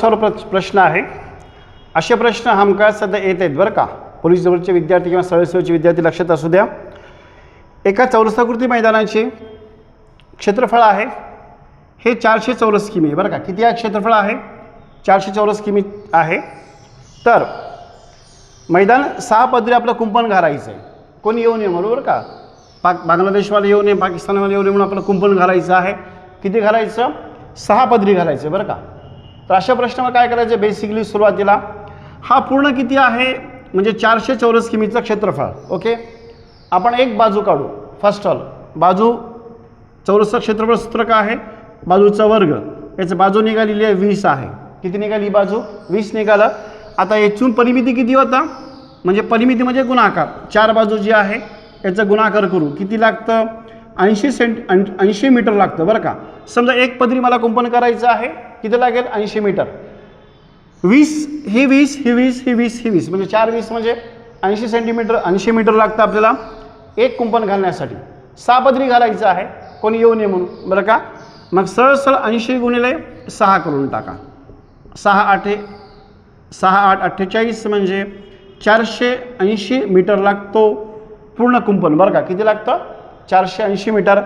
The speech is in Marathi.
चौरसावर प्रश्न आहे. असे प्रश्न हमखास सध्या येत आहेत बरं का. पोलीस जवळचे विद्यार्थी किंवा सरसेवेचे विद्यार्थी लक्षात असू द्या. एका चौरसाकृती मैदानाचे क्षेत्रफळ आहे हे 400 चौरस किमी आहे बरं का. किती आहे क्षेत्रफळ आहे? 400 चौरस किमी आहे. तर मैदान 6 पदरी आपलं कुंपण घालायचं आहे. कोणी येऊ नये बरोबर का. बांगलादेशवाले येऊ नये, पाकिस्तानवाले येऊ नये म्हणून आपलं कुंपण घालायचं आहे. किती घालायचं? 6 पदरी घालायचं बरं का. तर अशा प्रश्नावर काय करायचं? बेसिकली सुरुवातीला हा पूर्ण किती आहे म्हणजे 400 चौरस किमीचं क्षेत्रफळ. ओके, आपण एक बाजू काढू. फर्स्ट ऑल बाजू चौरसचं क्षेत्रफळ सूत्र काय आहे? बाजूचा वर्ग. याचं बाजू निघालेली आहे 20 आहे. किती निघाली बाजू? 20 निघालं. आता यातून परिमिती किती होता म्हणजे परिमिती म्हणजे गुणाकार. 4 बाजू जी आहे याचा गुणाकार करू. किती लागतं? 80 मीटर लागतं बरं का. समजा एक पदरी मला कुंपण करायचं आहे. किती लागेल? 80 मीटर. 20 ही 20 ही 20 ही 20 ही 20 म्हणजे 4 20 म्हणजे 80 सेंटीमीटर 80 मीटर लागतं आपल्याला एक कुंपण घालण्यासाठी. 6 पदरी घालायचं आहे. कोणी येऊ नये म्हणून बरं का. मग सरळ सरळ 80 गुणिले 6 करून टाका. 6 8 48 म्हणजे 480 मीटर लागतो पूर्ण कुंपण बरं का. किती लागतं? 480 मीटर.